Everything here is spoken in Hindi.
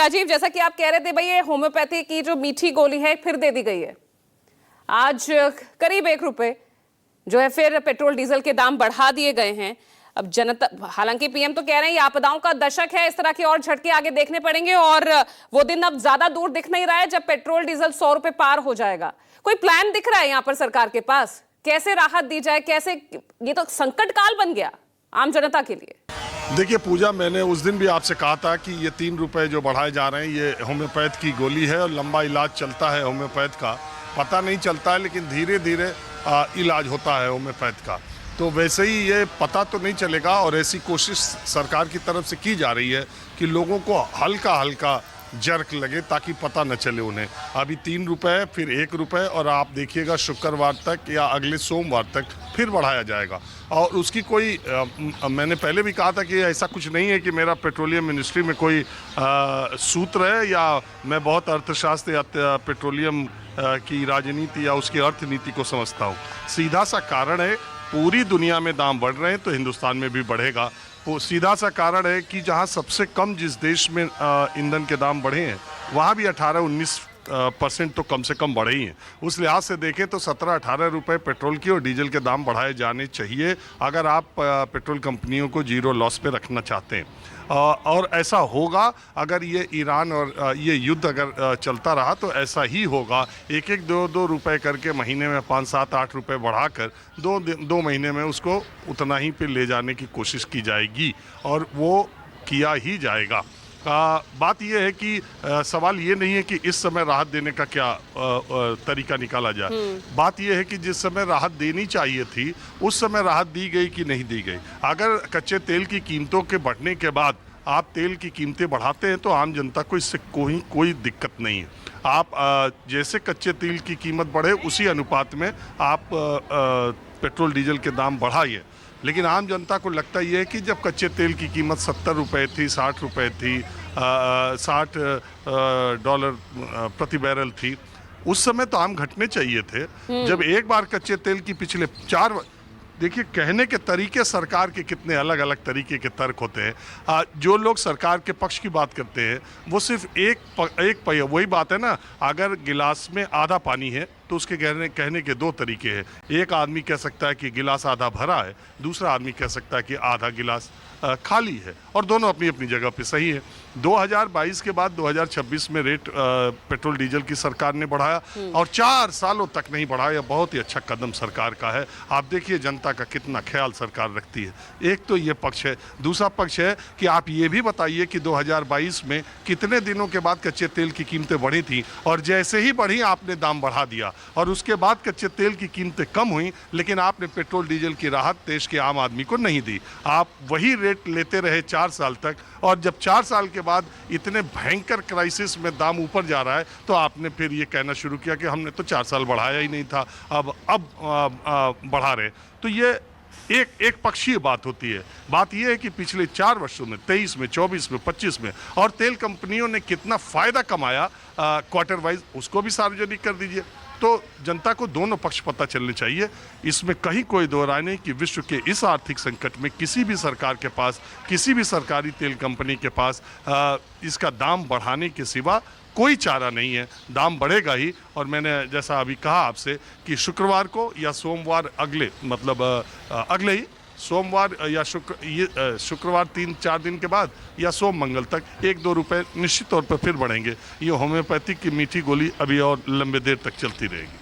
राजीव, जैसा कि आप कह रहे थे भाई, ये होम्योपैथी की जो मीठी गोली है फिर दे दी गई है। आज करीब 1 रुपए जो है फिर पेट्रोल डीजल के दाम बढ़ा दिए गए हैं। अब जनता, हालांकि पीएम तो कह रहे हैं ये आपदाओं का दशक है, इस तरह के और झटके आगे देखने पड़ेंगे और वो दिन अब ज्यादा दूर दिख नहीं रहा है जब पेट्रोल डीजल 100 रुपए पार हो जाएगा। कोई प्लान दिख रहा है यहाँ पर सरकार के पास, कैसे राहत दी जाए? कैसे, ये तो संकट काल बन गया आम जनता के लिए। देखिए पूजा, मैंने उस दिन भी आपसे कहा था कि ये 3 रुपए जो बढ़ाए जा रहे हैं ये होम्योपैथ की गोली है और लंबा इलाज चलता है होम्योपैथ का, पता नहीं चलता है लेकिन धीरे धीरे इलाज होता है होम्योपैथ का। तो वैसे ही ये पता तो नहीं चलेगा और ऐसी कोशिश सरकार की तरफ से की जा रही है कि लोगों को हल्का हल्का जर्क लगे ताकि पता न चले उन्हें। अभी 3 रुपए, फिर 1 रुपए और आप देखिएगा शुक्रवार तक या अगले सोमवार तक फिर बढ़ाया जाएगा। और उसकी कोई मैंने पहले भी कहा था कि ऐसा कुछ नहीं है कि मेरा पेट्रोलियम मिनिस्ट्री में कोई सूत्र है या मैं बहुत अर्थशास्त्र या पेट्रोलियम की राजनीति या उसकी अर्थनीति को समझता हूँ। सीधा सा कारण है, पूरी दुनिया में दाम बढ़ रहे हैं तो हिंदुस्तान में भी बढ़ेगा। वो सीधा सा कारण है कि जहाँ सबसे कम जिस देश में ईंधन के दाम बढ़े हैं वहाँ भी 18-19% तो कम से कम बढ़े ही हैं। उस लिहाज से देखें तो 17-18 रुपए पेट्रोल की और डीजल के दाम बढ़ाए जाने चाहिए अगर आप पेट्रोल कंपनियों को जीरो लॉस पे रखना चाहते हैं। और ऐसा होगा अगर ये ईरान और ये युद्ध अगर चलता रहा तो ऐसा ही होगा। 1-2 रुपए करके महीने में 5-7-8 रुपए बढ़ाकर 2 महीने में उसको उतना ही पे ले जाने की कोशिश की जाएगी और वो किया ही जाएगा। बात यह है कि सवाल ये नहीं है कि इस समय राहत देने का क्या तरीका निकाला जाए। बात यह है कि जिस समय राहत देनी चाहिए थी उस समय राहत दी गई कि नहीं दी गई। अगर कच्चे तेल की कीमतों के बढ़ने के बाद आप तेल की कीमतें बढ़ाते हैं तो आम जनता को इससे कोई दिक्कत नहीं है। आप जैसे कच्चे तेल की कीमत बढ़े उसी अनुपात में आप पेट्रोल डीजल के दाम बढ़ाइए। लेकिन आम जनता को लगता ये है कि जब कच्चे तेल की कीमत 70 रुपए थी, 60 रुपए थी, $60 प्रति बैरल थी, उस समय तो आम घटने चाहिए थे। जब एक बार कच्चे तेल की पिछले 4, देखिए कहने के तरीके सरकार के कितने अलग अलग तरीके के तर्क होते हैं। जो लोग सरकार के पक्ष की बात करते हैं वो सिर्फ एक पहिया, वही बात है ना, अगर गिलास में आधा पानी है तो उसके कहने के 2 तरीके हैं। एक आदमी कह सकता है कि गिलास आधा भरा है, दूसरा आदमी कह सकता है कि आधा गिलास खाली है, और दोनों अपनी अपनी जगह पे सही है। 2022 के बाद 2026 में रेट पेट्रोल डीजल की सरकार ने बढ़ाया और 4 सालों तक नहीं बढ़ाया। बहुत ही अच्छा कदम सरकार का है। आप देखिए जनता का कितना ख्याल सरकार रखती है। एक तो ये पक्ष है। दूसरा पक्ष है कि आप ये भी बताइए कि 2022 में कितने दिनों के बाद कच्चे तेल की कीमतें बढ़ी थी और जैसे ही बढ़ी आपने दाम बढ़ा दिया और उसके बाद कच्चे तेल की कीमतें कम हुई लेकिन आपने पेट्रोल डीजल की राहत देश के आम आदमी को नहीं दी। आप वही रेट लेते रहे 4 साल तक और जब 4 साल के बाद इतने भयंकर क्राइसिस में दाम ऊपर जा रहा है तो आपने फिर ये कहना शुरू किया कि हमने तो 4 साल बढ़ाया ही नहीं था, अब बढ़ा रहे। तो ये एक पक्षीय बात होती है। बात यह है कि पिछले 4 वर्षों में 23 में 24 में 25 में और तेल कंपनियों ने कितना फायदा कमाया क्वार्टर वाइज उसको भी सार्वजनिक कर दीजिए। तो जनता को दोनों पक्ष पता चलने चाहिए। इसमें कहीं कोई दो राय नहीं कि विश्व के इस आर्थिक संकट में किसी भी सरकार के पास, किसी भी सरकारी तेल कंपनी के पास इसका दाम बढ़ाने के सिवा कोई चारा नहीं है। दाम बढ़ेगा ही। और मैंने जैसा अभी कहा आपसे कि शुक्रवार को या सोमवार अगले ही सोमवार या शुक्रवार 3-4 दिन के बाद या सोम मंगल तक 1-2 रुपए निश्चित तौर पर फिर बढ़ेंगे। ये होम्योपैथिक की मीठी गोली अभी और लंबे देर तक चलती रहेगी।